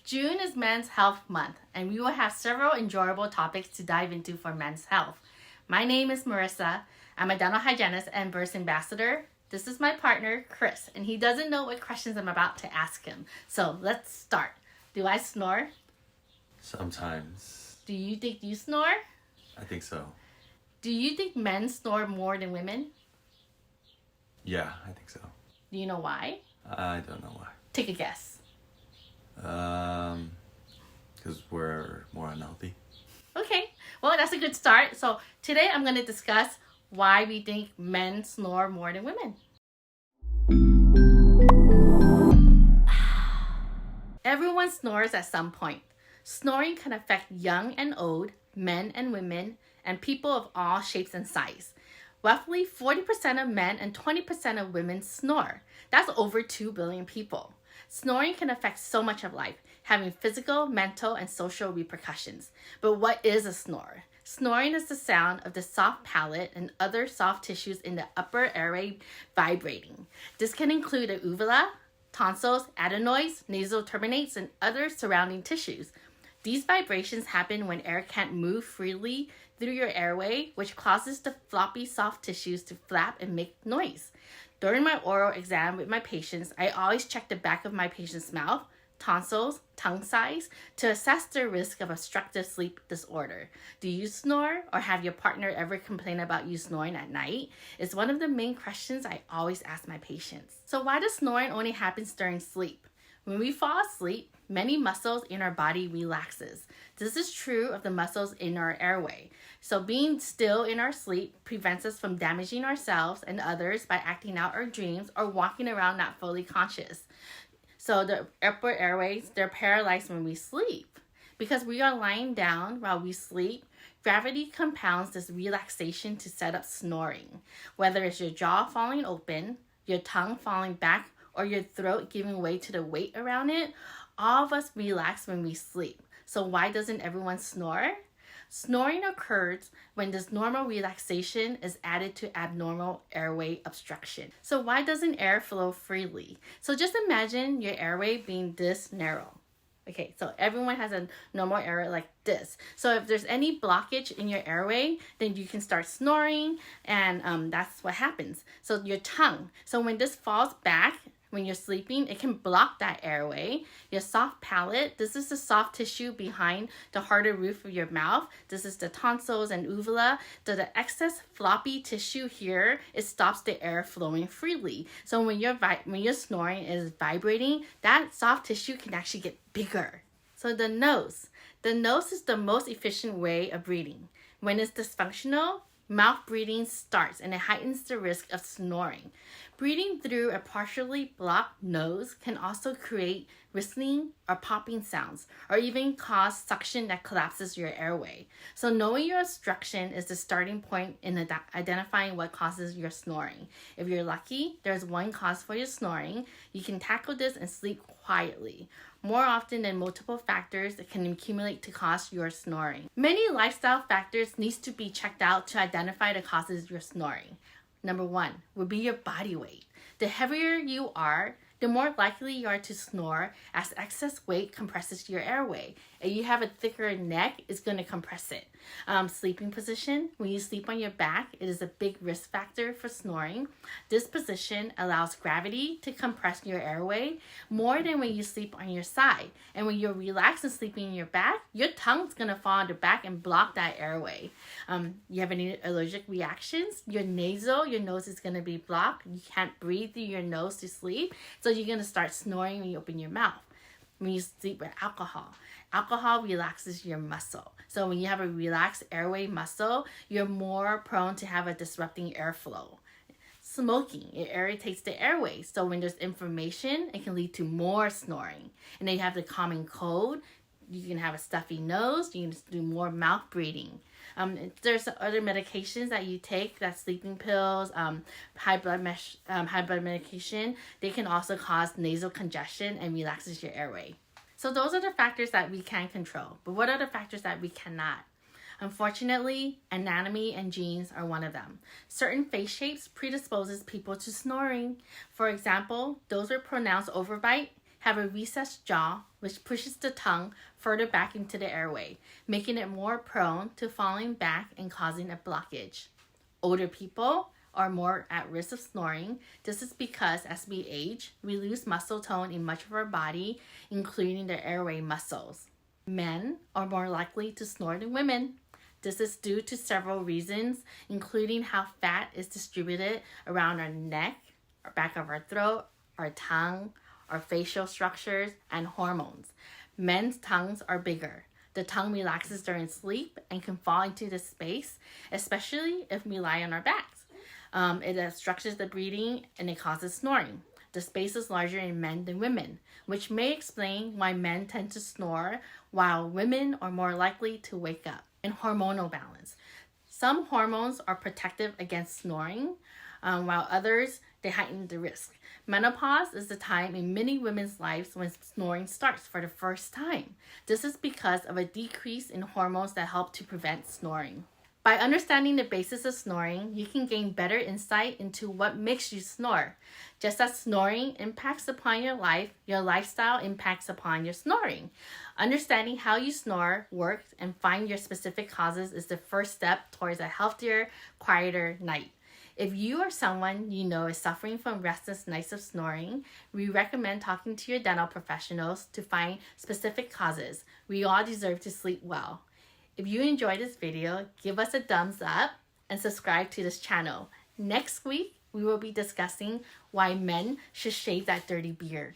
June is Men's Health Month, and we will have several enjoyable topics to dive into for men's health. My name is Marissa. I'm a dental hygienist and birth ambassador. This is my partner, Chris, and he doesn't know what questions I'm about to ask him. So let's start. Do I snore? Sometimes. Do you think you snore? I think so. Do you think men snore more than women? Yeah, I think so. Do you know why? I don't know why. Take a guess. Because we're more unhealthy. Okay, well, that's a good start. So today I'm going to discuss why we think men snore more than women. Everyone snores at some point. Snoring can affect young and old, men and women, and people of all shapes and size. Roughly 40% of men and 20% of women snore. That's over 2 billion people. Snoring can affect so much of life, having physical, mental, and social repercussions. But what is a snore? Snoring is the sound of the soft palate and other soft tissues in the upper airway vibrating. This can include the uvula, tonsils, adenoids, nasal terminates, and other surrounding tissues. These vibrations happen when air can't move freely through your airway, which causes the floppy soft tissues to flap and make noise. During my oral exam with my patients, I always check the back of my patient's mouth, tonsils, tongue size to assess their risk of obstructive sleep disorder. Do you snore, or have your partner ever complained about you snoring at night? It's one of the main questions I always ask my patients. So why does snoring only happen during sleep? When we fall asleep, many muscles in our body relaxes. This is true of the muscles in our airway. So being still in our sleep prevents us from damaging ourselves and others by acting out our dreams or walking around not fully conscious. So the upper airways, they're paralyzed when we sleep. Because we are lying down while we sleep, gravity compounds this relaxation to set up snoring. Whether it's your jaw falling open, your tongue falling back, or your throat giving way to the weight around it, all of us relax when we sleep. So why doesn't everyone snore? Snoring occurs when this normal relaxation is added to abnormal airway obstruction. So why doesn't air flow freely? So just imagine your airway being this narrow. Okay, so everyone has a normal airway like this. So if there's any blockage in your airway, then you can start snoring, and that's what happens. So your tongue, so when this falls back, when you're sleeping, it can block that airway. Your soft palate, this is the soft tissue behind the harder roof of your mouth. This is the tonsils and uvula. The excess floppy tissue here, it stops the air flowing freely. So when your snoring is vibrating, that soft tissue can actually get bigger. So the nose is the most efficient way of breathing. When it's dysfunctional, mouth breathing starts, and it heightens the risk of snoring. Breathing through a partially blocked nose can also create whistling or popping sounds, or even cause suction that collapses your airway. So knowing your obstruction is the starting point in identifying what causes your snoring. If you're lucky, there's one cause for your snoring. You can tackle this and sleep quietly. More often than multiple factors that can accumulate to cause your snoring. Many lifestyle factors needs to be checked out to identify the causes of your snoring. Number 1 would be your body weight. The heavier you are, the more likely you are to snore, as excess weight compresses your airway. And you have a thicker neck, it's going to compress it. Sleeping position, when you sleep on your back, it is a big risk factor for snoring. This position allows gravity to compress your airway more than when you sleep on your side. And when you're relaxed and sleeping on your back, your tongue's going to fall on the back and block that airway. You have any allergic reactions? Your nose is going to be blocked. You can't breathe through your nose to sleep. So you're going to start snoring when you open your mouth. When you sleep with alcohol relaxes your muscle. So when you have a relaxed airway muscle, you're more prone to have a disrupting airflow. Smoking, it irritates the airway. So when there's inflammation, it can lead to more snoring. And then you have the common cold. You can have a stuffy nose. You can do more mouth breathing. There's other medications that you take, that's sleeping pills, high blood medication. They can also cause nasal congestion and relaxes your airway. So those are the factors that we can control. But what are the factors that we cannot? Unfortunately, anatomy and genes are one of them. Certain face shapes predisposes people to snoring. For example, those with pronounced overbite have a recessed jaw, which pushes the tongue further back into the airway, making it more prone to falling back and causing a blockage. Older people are more at risk of snoring. This is because as we age, we lose muscle tone in much of our body, including the airway muscles. Men are more likely to snore than women. This is due to several reasons, including how fat is distributed around our neck, our back of our throat, our tongue, our facial structures, and hormones. Men's tongues are bigger. The tongue relaxes during sleep and can fall into the space, especially if we lie on our backs. It obstructs the breathing and it causes snoring. The space is larger in men than women, which may explain why men tend to snore while women are more likely to wake up. And hormonal balance. Some hormones are protective against snoring, while others, they heighten the risk. Menopause is the time in many women's lives when snoring starts for the first time. This is because of a decrease in hormones that help to prevent snoring. By understanding the basis of snoring, you can gain better insight into what makes you snore. Just as snoring impacts upon your life, your lifestyle impacts upon your snoring. Understanding how you snore works and find your specific causes is the first step towards a healthier, quieter night. If you or someone you know is suffering from restless nights of snoring, we recommend talking to your dental professionals to find specific causes. We all deserve to sleep well. If you enjoyed this video, give us a thumbs up and subscribe to this channel. Next week, we will be discussing why men should shave that dirty beard.